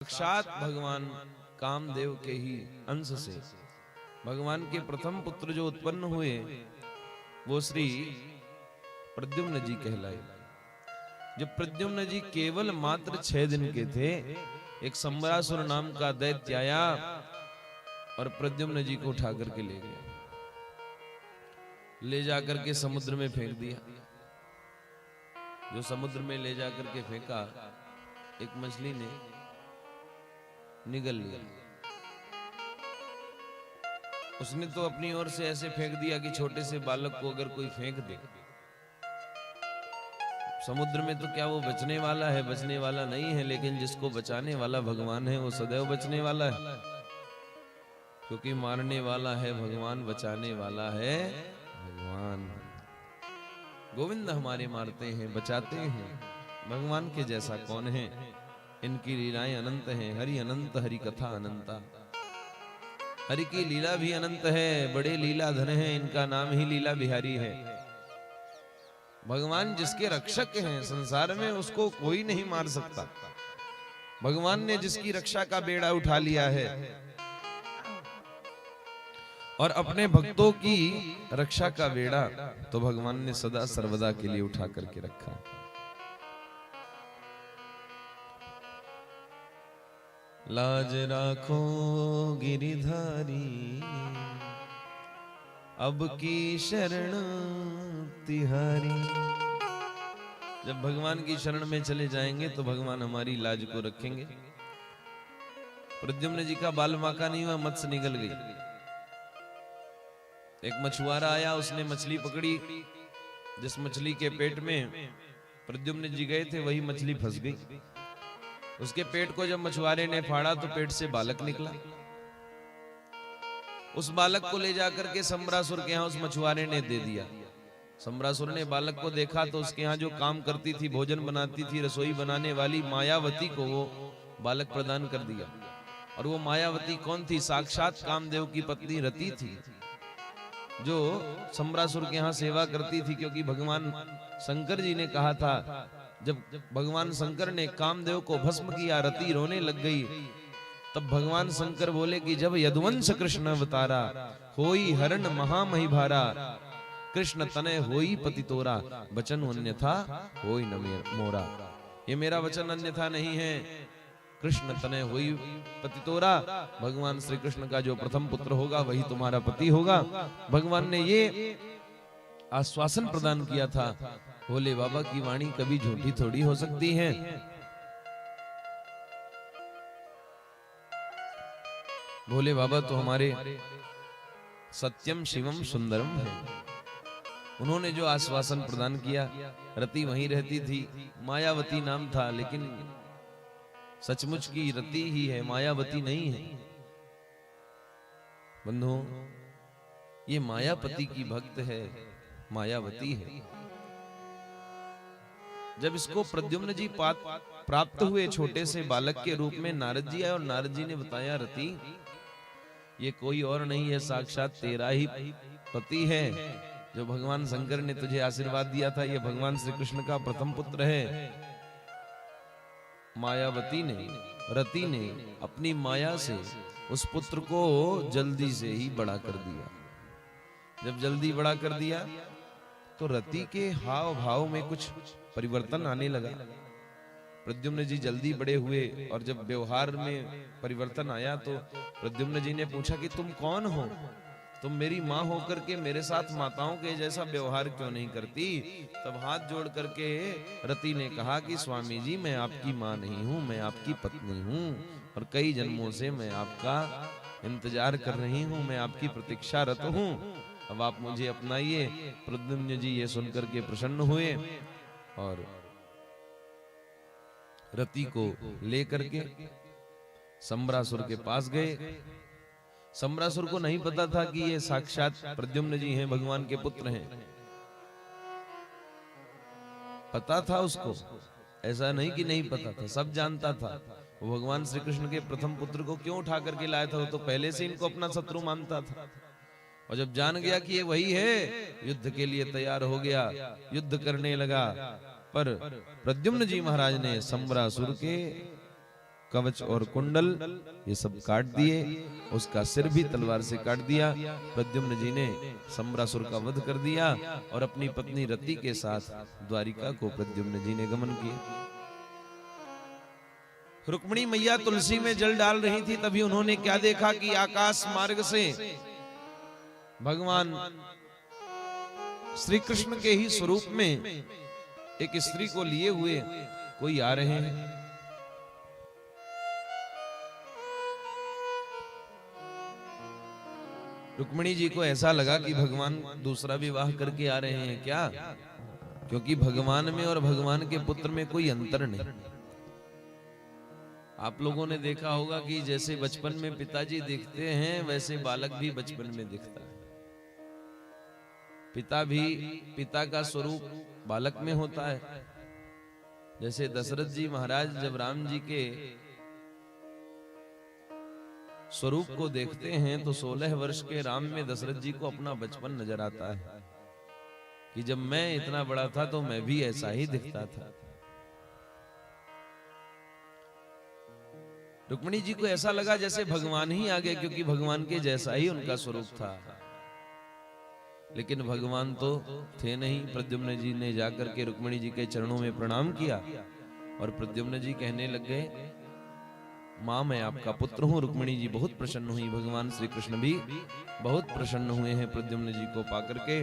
साक्षात भगवान कामदेव के ही अंश से भगवान के प्रथम पुत्र जो उत्पन्न हुए वो श्री प्रद्युम्न जी कहलाए। जब प्रद्युम्न जी केवल मात्र 6 दिन के थे, एक संबरासुर नाम का दैत्य आया और प्रद्युम्न जी को उठा करके ले गया, ले जाकर के समुद्र में फेंक दिया। जो समुद्र में ले जाकर के फेंका, एक मछली ने निगल लिया। उसने तो अपनी ओर से ऐसे फेंक दिया कि छोटे से बालक को अगर कोई फेंक दे समुद्र में तो क्या वो बचने वाला है? बचने वाला नहीं है, लेकिन जिसको बचाने वाला भगवान है वो सदैव बचने वाला है, क्योंकि मारने वाला है भगवान, बचाने वाला है भगवान। गोविंद हमारे मारते हैं, बचाते हैं, भगवान के जैसा कौन है? इनकी लीलाएं अनंत हैं, हरि अनंत, हरि कथा अनंता। हरि की लीला भी अनंत है, बड़े लीलाधर हैं, इनका नाम ही लीला बिहारी है। भगवान जिसके रक्षक हैं संसार में, उसको कोई नहीं मार सकता। भगवान ने जिसकी रक्षा का बेड़ा उठा लिया है और अपने भक्तों की रक्षा का बेड़ा तो भगवान ने सदा सर्वदा के लिए उठा करके रखा। लाज राखो गिरिधारी, अब की शरण तिहारी। जब भगवान की शरण में चले जाएंगे तो भगवान हमारी लाज को रखेंगे। प्रद्युम्न जी का बाल बांका नहीं हुआ, मत्स्य निकल गई। एक मछुआरा आया, उसने मछली पकड़ी। जिस मछली के पेट में प्रद्युम्न जी गए थे वही मछली फंस गई। उसके पेट को जब मछुआरे ने फाड़ा तो पेट से बालक निकला। उस बालक को ले जाकर के संबरासुर के यहाँ उस मछुआरे ने दे दिया। संबरासुर ने बालक को देखा तो उसके यहाँ जो काम करती थी, भोजन बनाती थी, रसोई बनाने वाली मायावती को वो बालक प्रदान कर दिया। और वो मायावती कौन थी? साक्षात कामदेव की पत्नी रति थी, जो संबरासुर के यहाँ सेवा करती थी। क्योंकि भगवान शंकर जी ने कहा था, जब भगवान शंकर ने कामदेव को भस्म किया, रति रोने लग गई। तब भगवान शंकर बोले कि जब यदुवंश कृष्ण अवतारा, होई हरण महामहि भारा, कृष्ण तनय होई पति तोरा, वचन अन्यथा होई न मोरा। ये मेरा वचन अन्यथा नहीं है, कृष्ण तनय होई पति तोरा। भगवान श्री कृष्ण का जो प्रथम पुत्र होगा वही तुम्हारा पति होगा। भगवान ने ये आश्वासन प्रदान किया था। भोले बाबा की वाणी कभी झूठी थोड़ी हो सकती है। भोले बाबा तो हमारे सत्यम शिवम सुंदरम है। उन्होंने जो आश्वासन प्रदान किया, रति वहीं रहती थी, मायावती नाम था, लेकिन सचमुच की रति ही है, मायावती नहीं है। बंधुओं, ये मायापति की भक्त है, मायावती है। जब इसको प्रद्युम्न जी प्राप्त हुए छोटे से बालक के रूप में, नारद जी आए और नारद जी ने बताया, रति ये कोई और नहीं है, साक्षात तेरा ही पति है, जो भगवान शंकर ने तुझे आशीर्वाद दिया था। ये भगवान श्री कृष्ण का प्रथम पुत्र है। मायावती ने, रति ने अपनी माया से उस पुत्र को जल्दी से ही बड़ा कर दिया। जब जल्दी बड़ा कर दिया तो रति के हाव भाव में कुछ परिवर्तन आने लगा। प्रद्युम्न जी जल्दी बड़े हुए और जब व्यवहार में परिवर्तन आया तो प्रद्युम्न जी ने पूछा कि तुम कौन हो? तुम मेरी माँ होकर के मेरे साथ माताओं के जैसा व्यवहार क्यों नहीं करती? तब हाथ जोड़ करके रति ने कहा कि स्वामी जी, मैं आपकी माँ नहीं हूँ, मैं आपकी पत्नी हूँ और कई जन्मों से मैं आपका इंतजार कर रही हूँ, मैं आपकी प्रतीक्षारत हूँ, अब आप मुझे अपनाइए। प्रद्युम्न जी ये सुनकर के प्रसन्न हुए और रति को लेकर के संबरासुर के पास गए। संबरासुर को नहीं पता था कि ये साक्षात प्रद्युम्न जी हैं, भगवान के पुत्र हैं। पता था उसको, ऐसा नहीं कि नहीं पता था, सब जानता था। वो भगवान श्री कृष्ण के प्रथम पुत्र को क्यों उठा करके लाया था? वो तो पहले से इनको अपना शत्रु मानता था। और जब जान गया कि ये वही है, युद्ध के लिए तैयार हो गया, युद्ध करने लगा। पर प्रद्युम्न जी महाराज ने संबरासुर के कवच और कुंडल ये सब काट दिए, उसका सिर भी तलवार से काट दिया। प्रद्युम्न जी ने सम्रासुर का वध कर दिया और अपनी पत्नी रति के साथ द्वारिका को प्रद्युम्न जी ने गमन किया। रुक्मिणी मैया तुलसी में जल डाल रही थी, तभी उन्होंने क्या देखा कि आकाश मार्ग से भगवान श्री कृष्ण के ही स्वरूप में एक स्त्री को लिए हुए कोई आ रहे हैं। रुक्मिणी जी को ऐसा लगा कि भगवान दूसरा विवाह करके आ रहे हैं क्या, क्योंकि भगवान में और भगवान के पुत्र में कोई अंतर नहीं। आप लोगों ने देखा होगा कि जैसे बचपन में पिताजी दिखते हैं वैसे बालक भी बचपन में दिखता है। पिता का स्वरूप बालक में होता है। जैसे दशरथ जी महाराज जब राम जी के स्वरूप को देखते हैं तो 16 वर्ष के राम में दशरथ जी को अपना बचपन नजर आता है कि जब मैं इतना बड़ा था तो मैं भी ऐसा ही दिखता था। रुक्मिणी जी को ऐसा लगा जैसे भगवान ही आ गए, क्योंकि भगवान के जैसा ही उनका स्वरूप था। लेकिन भगवान तो थे नहीं। प्रद्युम्न जी ने जाकर के रुक्मिणी जी के चरणों में प्रणाम किया और प्रद्युम्न जी कहने लग गए, मां मैं आपका पुत्र हूं। रुक्मिणी जी बहुत प्रसन्न हुई। भगवान श्री कृष्ण भी बहुत प्रसन्न हुए हैं प्रद्युम्न जी को पाकर के।